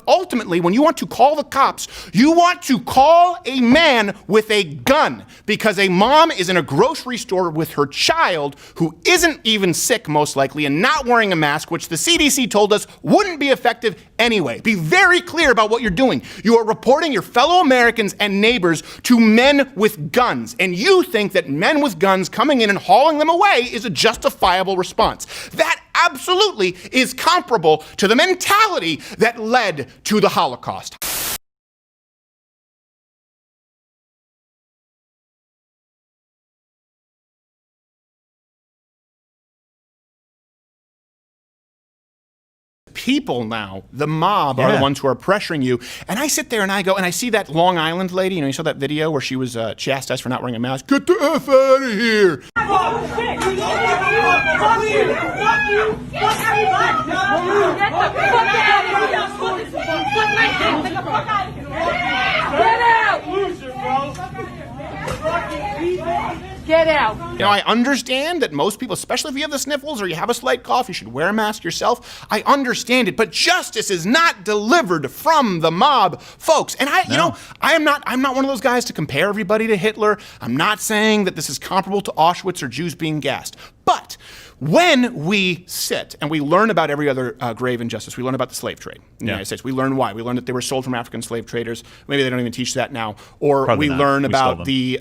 But ultimately, when you want to call the cops, you want to call a man with a gun because a mom is in a grocery store with her child who isn't even sick, most likely, and not wearing a mask, which the CDC told us wouldn't be effective anyway. Be very clear about what you're doing. You are reporting your fellow Americans and neighbors to men with guns, and you think that men with guns coming in and hauling them away is a justifiable response. That absolutely is comparable to the mentality that led to the Holocaust. People now, the mob, are the ones who are pressuring you. And I sit there and I go, and I see that Long Island lady, you saw that video where she was chastised for not wearing a mask? Get the F out of here! Fuck shit! Fuck you! Fuck you! Fuck everybody! Get the fuck out of here! Fuck my dick! Get the fuck out of here! Get out! Loser, bro! Get out. I understand that most people, especially if you have the sniffles or you have a slight cough, you should wear a mask yourself. I understand it, but justice is not delivered from the mob, folks. And I'm not one of those guys to compare everybody to Hitler. I'm not saying that this is comparable to Auschwitz or Jews being gassed. But when we sit and we learn about every other grave injustice, we learn about the slave trade in the United States. We learn why. We learn that they were sold from African slave traders. Maybe they don't even teach that now. Or probably we learn about the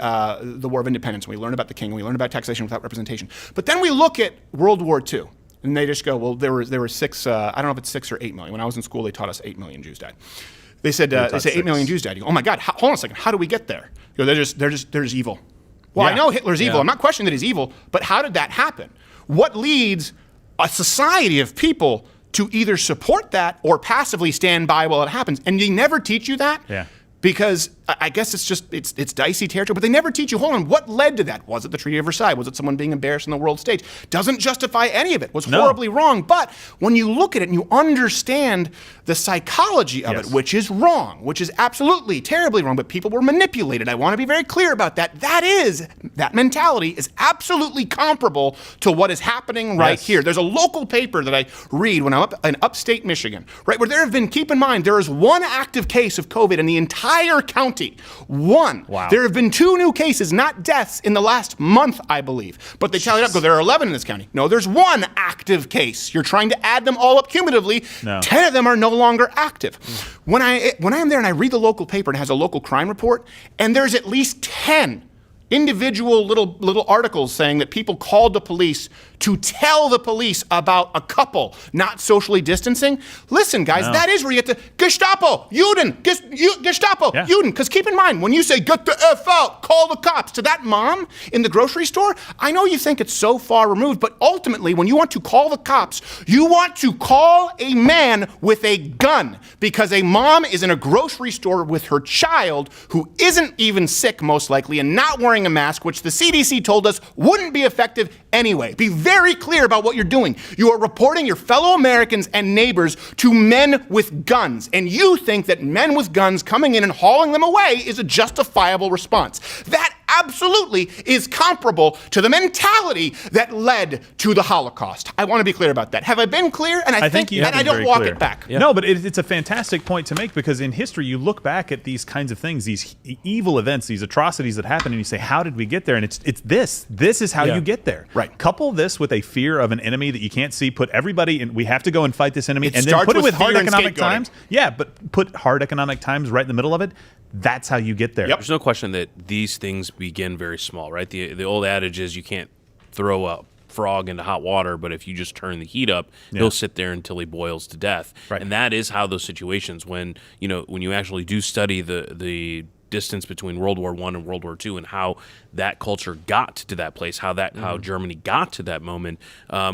War of Independence. We learn about the king. We learn about taxation without representation. But then we look at World War II, and they just go, well, there were 6. I don't know if it's 6 or 8 million. When I was in school, they taught us 8 million Jews died. They said 8 million Jews died. You go, oh my God, hold on a second. How do we get there? You go, they're just evil. Well, I know Hitler's evil. I'm not questioning that he's evil, but how did that happen? What leads a society of people to either support that or passively stand by while it happens? And they never teach you that. Yeah. Because I guess it's dicey territory, but they never teach you, hold on, what led to that? Was it the Treaty of Versailles? Was it someone being embarrassed on the world stage? Doesn't justify any of it. Was horribly wrong. But when you look at it and you understand the psychology of it, which is wrong, which is absolutely terribly wrong, but people were manipulated. I want to be very clear about that. That mentality is absolutely comparable to what is happening right here. There's a local paper that I read when I'm up in upstate Michigan, right, where there have been, keep in mind, there is one active case of COVID in the entire county. One. Wow. There have been 2 new cases, not deaths, in the last month, I believe. But they tally it up, go, there are 11 in this county. No, there's 1 active case. You're trying to add them all up cumulatively. 10 of them are no longer active. When I am there and I read the local paper and it has a local crime report, and there's at least 10 individual little articles saying that people called the police to tell the police about a couple not socially distancing. Listen, guys, that is where you get to Gestapo, Juden, Gestapo, Juden. Because keep in mind, when you say, get the F out, call the cops, to that mom in the grocery store, I know you think it's so far removed, but ultimately, when you want to call the cops, you want to call a man with a gun because a mom is in a grocery store with her child who isn't even sick, most likely, and not wearing a mask, which the CDC told us wouldn't be effective anyway. Be very clear about what you're doing. You are reporting your fellow Americans and neighbors to men with guns, and you think that men with guns coming in and hauling them away is a justifiable response. That absolutely is comparable to the mentality that led to the Holocaust. I want to be clear about that. Have I been clear? And I think and I don't walk it back. Yeah. No, but it's a fantastic point to make, because in history you look back at these kinds of things, these evil events, these atrocities that happen, and you say, how did we get there? And it's this. This is how you get there. Right. Couple this with a fear of an enemy that you can't see. Put everybody in. We have to go and fight this enemy, and then put it with hard economic times. Yeah, but put hard economic times right in the middle of it. That's how you get there. There's no question that these things begin very small, right? The old adage is you can't throw a frog into hot water, but if you just turn the heat up, he'll sit there until he boils to death. Right. And that is how those situations, when you actually do study the distance between World War I and World War II and how that culture got to that place, how Germany got to that moment,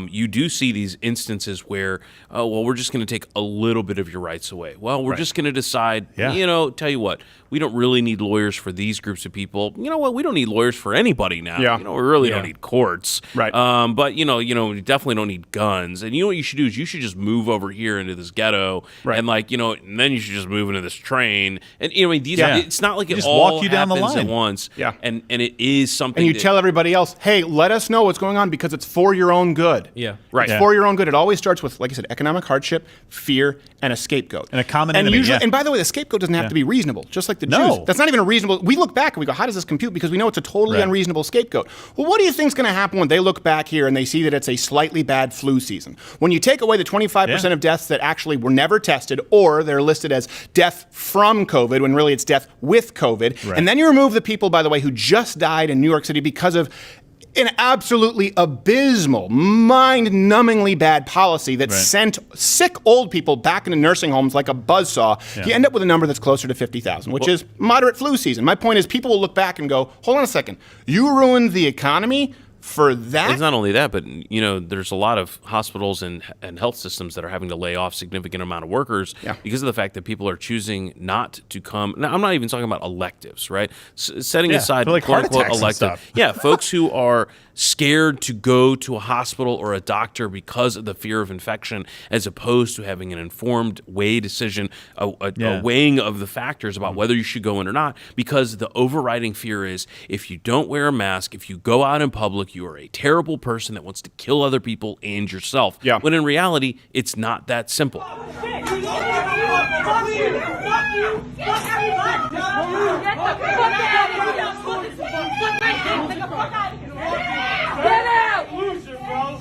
you do see these instances where, we're just going to take a little bit of your rights away. Well, we're just going to decide, tell you what, we don't really need lawyers for these groups of people. You know what? We don't need lawyers for anybody now. Yeah. We really don't need courts. Right. But we definitely don't need guns. And you know what you should do is you should just move over here into this ghetto, and and then you should just move into this train. And these it's not like like it just all walk you down the happens line. at once. Yeah. And it is something. And you that- tell everybody else, hey, let us know what's going on because it's for your own good. Yeah. Right. It's Yeah. for your own good. It always starts with, like I said, economic hardship, fear, and a scapegoat. And a common and enemy, Usually, yeah. And by the way, the scapegoat doesn't have Yeah. to be reasonable, just like the No. Jews. That's not even a reasonable. We look back and we go, how does this compute? Because we know it's a totally Right. unreasonable scapegoat. Well, what do you think's going to happen when they look back here and they see that it's a slightly bad flu season? When you take away the 25% Yeah. of deaths that actually were never tested, or they're listed as death from COVID, when really it's death with COVID, Right. and then you remove the people, by the way, who just died in New York City because of an absolutely abysmal, mind-numbingly bad policy that Right. sent sick old people back into nursing homes like a buzzsaw, Yeah. you end up with a number that's closer to 50,000, which is moderate flu season. My point is people will look back and go, hold on a second, you ruined the economy for that? It's not only that, but there's a lot of hospitals and health systems that are having to lay off significant amount of workers Yeah. because of the fact that people are choosing not to come. Now, I'm not even talking about electives, right? Setting Yeah, aside for like quote heart unquote attacks and elective, stuff. yeah, folks who are scared to go to a hospital or a doctor because of the fear of infection, as opposed to having an informed decision, a Yeah. weighing of the factors about whether you should go in or not. Because the overriding fear is if you don't wear a mask, if you go out in public, you are a terrible person that wants to kill other people and yourself. Yeah. When in reality, it's not that simple. Fuck you! Fuck you! Fuck everybody! Get the fuck out of here! Fuck my dick! Get the fuck out of here! Get out! Loser, bro.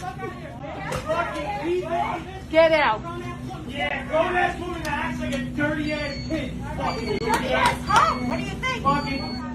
Get out! Yeah, grown-ass woman that acts like a dirty-ass kid. Dirty ass hoe! What do you think? Fucking